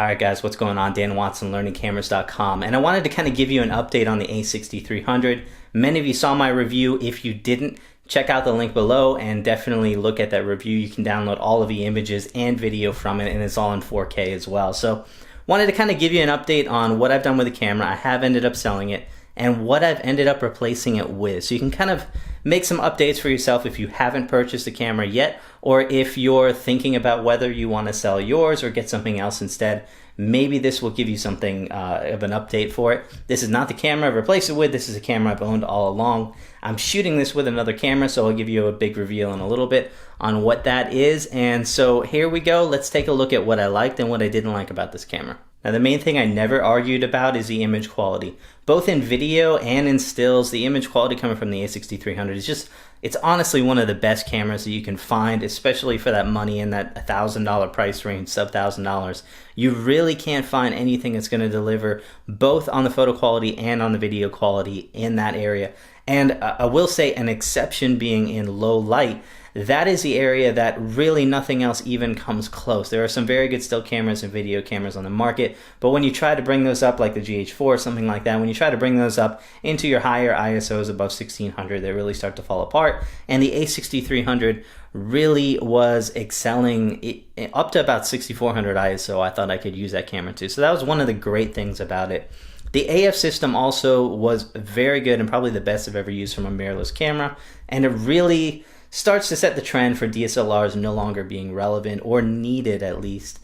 All right, guys, what's going on? Dan Watson, learningcameras.com. And I wanted to kind of give you an update on the A6300. Many of you saw my review. If you didn't, check out the link below and definitely look at that review. You can download all of the images and video from it, and it's all in 4K as well. So wanted to kind of give you an update on what I've done with the camera. I have ended up selling it, and what I've ended up replacing it with. So you can kind of make some updates for yourself if you haven't purchased a camera yet, or if you're thinking about whether you want to sell yours or get something else instead. Maybe this will give you something of an update for it. This is not the camera I've replaced it with. This is a camera I've owned all along. I'm shooting this with another camera, so I'll give you a big reveal in a little bit on what that is. And so here we go. Let's take a look at what I liked and what I didn't like about this camera. Now, the main thing I never argued about is the image quality. Both in video and in stills, the image quality coming from the A6300 is just, it's honestly one of the best cameras that you can find, especially for that money in that $1,000 price range, sub $1,000. You really can't find anything that's going to deliver both on the photo quality and on the video quality in that area. And I will say an exception being in low light. That is the area that really nothing else even comes close. There are some very good still cameras and video cameras on the market, but when you try to bring those up, like the GH4 or something like that, when you try to bring those up into your higher ISOs above 1600, they really start to fall apart. And the A6300 really was excelling up to about 6400 ISO. I thought I could use that camera too. So that was one of the great things about it. The AF system also was very good and probably the best I've ever used from a mirrorless camera, and it really starts to set the trend for DSLRs no longer being relevant, or needed at least,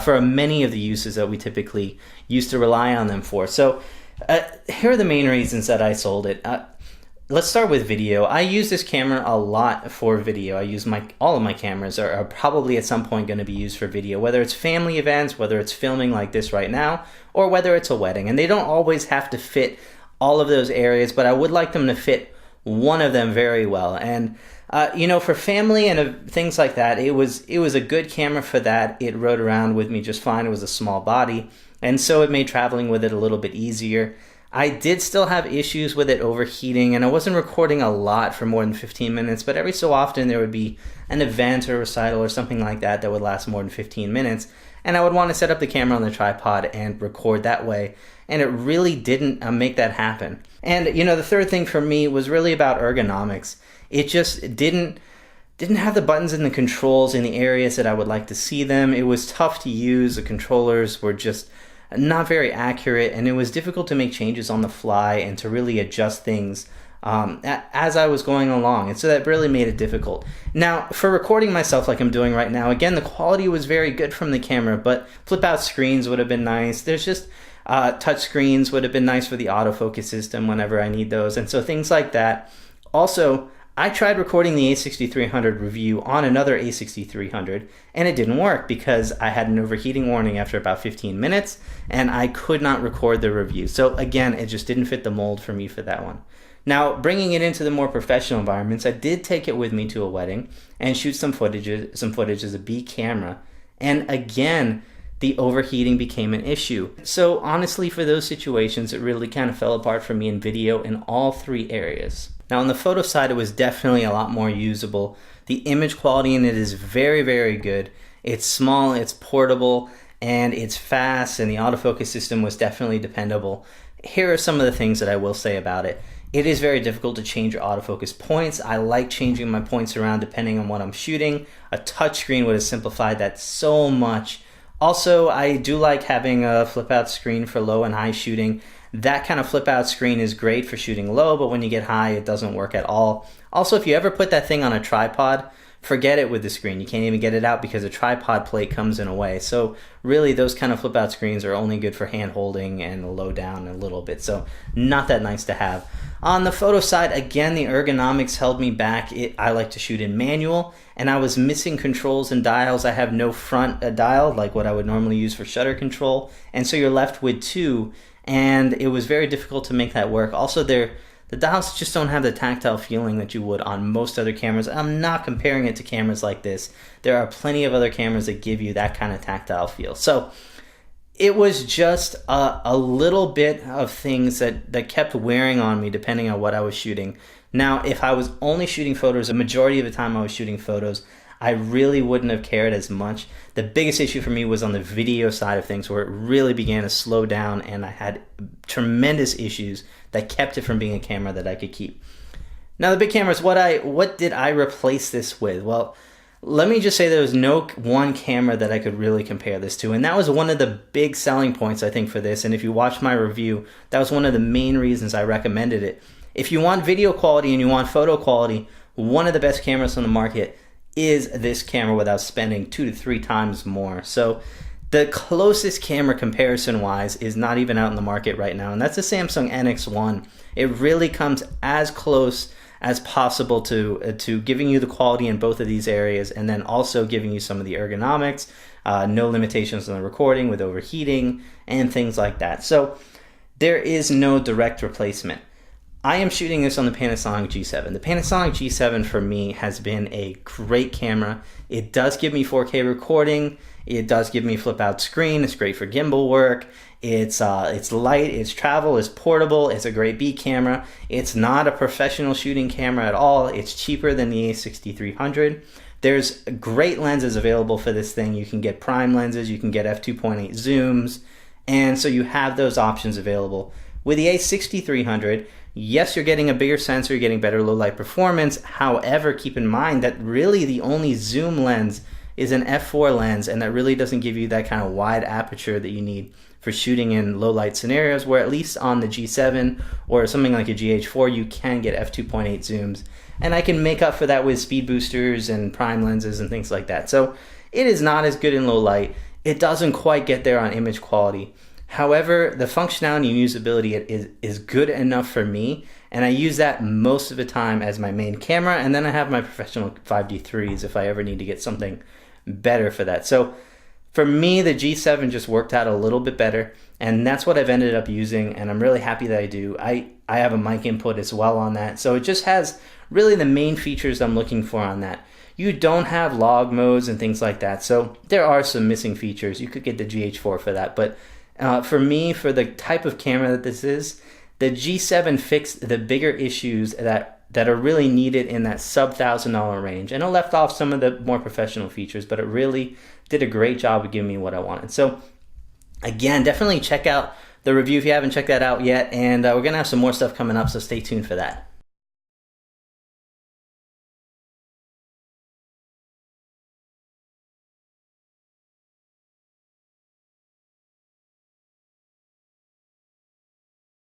for many of the uses that we typically used to rely on them for. So here are the main reasons that I sold it. Let's start with video. I use this camera a lot for video. I use all of my cameras are probably at some point going to be used for video, whether it's family events, whether it's filming like this right now, or whether it's a wedding. And they don't always have to fit all of those areas, but I would like them to fit one of them very well. And you know, for family and things like that, it was a good camera for that. It rode around with me just fine. It was a small body, and so it made traveling with it a little bit easier. I did still have issues with it overheating, and I wasn't recording a lot for more than 15 minutes, but every so often there would be an event or a recital or something like that that would last more than 15 minutes, and I would want to set up the camera on the tripod and record that way, and it really didn't make that happen. And you know, the third thing for me was really about ergonomics. It just didn't have the buttons and the controls in the areas that I would like to see them. It was tough to use. The controllers were just not very accurate, and it was difficult to make changes on the fly and to really adjust things as I was going along, and so that really made it difficult. Now, for recording myself like I'm doing right now, again, the quality was very good from the camera, but flip out screens would have been nice. There's just touch screens would have been nice for the autofocus system whenever I need those, and so things like that. Also, I tried recording the A6300 review on another A6300, and it didn't work because I had an overheating warning after about 15 minutes, and I could not record the review. So again, it just didn't fit the mold for me for that one. Now, bringing it into the more professional environments, I did take it with me to a wedding and shoot some footage as a B camera, and again, the overheating became an issue. So honestly, for those situations, it really kind of fell apart for me in video in all three areas. Now, on the photo side, it was definitely a lot more usable. The image quality in it is very, very good. It's small, it's portable, and it's fast, and the autofocus system was definitely dependable. Here are some of the things that I will say about it. It is very difficult to change your autofocus points. I like changing my points around depending on what I'm shooting. A touchscreen would have simplified that so much. Also, I do like having a flip out screen for low and high shooting. That kind of flip out screen is great for shooting low, but when you get high, it doesn't work at all. Also, if you ever put that thing on a tripod, forget it with the screen. You can't even get it out because the tripod plate comes in a way. So really, those kind of flip out screens are only good for hand holding and low down a little bit. So not that nice to have. On the photo side, again, the ergonomics held me back. I like to shoot in manual, and I was missing controls and dials. I have no front dial like what I would normally use for shutter control, and so you're left with two, and it was very difficult to make that work. Also, the dials just don't have the tactile feeling that you would on most other cameras. I'm not comparing it to cameras like this. There are plenty of other cameras that give you that kind of tactile feel. So it was just a little bit of things that kept wearing on me depending on what I was shooting. Now, if I was only shooting photos, the majority of the time I was shooting photos, I really wouldn't have cared as much. The biggest issue for me was on the video side of things, where it really began to slow down and I had tremendous issues that kept it from being a camera that I could keep. Now the big cameras, what did I replace this with? Well, let me just say there was no one camera that I could really compare this to, and that was one of the big selling points I think for this. And if you watch my review, that was one of the main reasons I recommended it. If you want video quality and you want photo quality, one of the best cameras on the market is this camera without spending 2 to 3 times more. So the closest camera comparison wise is not even out in the market right now, and that's the Samsung NX1. It really comes as close as possible to giving you the quality in both of these areas, and then also giving you some of the ergonomics, no limitations on the recording with overheating and things like that. So there is no direct replacement. I am shooting this on the Panasonic G7. The Panasonic G7 for me has been a great camera. It does give me 4K recording. It does give me flip out screen. It's great for gimbal work. It's light, it's travel, it's portable, it's a great beat camera. It's not a professional shooting camera at all. It's cheaper than the A6300. There's great lenses available for this thing. You can get prime lenses, you can get f2.8 zooms, and so you have those options available. With the A6300, yes, you're getting a bigger sensor, you're getting better low light performance. However, keep in mind that really the only zoom lens is an f4 lens, and that really doesn't give you that kind of wide aperture that you need for shooting in low light scenarios, where at least on the G7 or something like a GH4 you can get f2.8 zooms, and I can make up for that with speed boosters and prime lenses and things like that. So it is not as good in low light. It doesn't quite get there on image quality. However, the functionality and usability is good enough for me, and I use that most of the time as my main camera, and then I have my professional 5D3s if I ever need to get something better for that. So for me, the G7 just worked out a little bit better, and that's what I've ended up using, and I'm really happy that I do. I have a mic input as well on that, so it just has really the main features I'm looking for on that. You don't have log modes and things like that, so there are some missing features. You could get the GH4 for that, but for me, for the type of camera that this is, the G7 fixed the bigger issues that are really needed in that sub $1,000 range, and it left off some of the more professional features, but it really did a great job of giving me what I wanted. So again, definitely check out the review if you haven't checked that out yet, and we're gonna have some more stuff coming up, so stay tuned for that.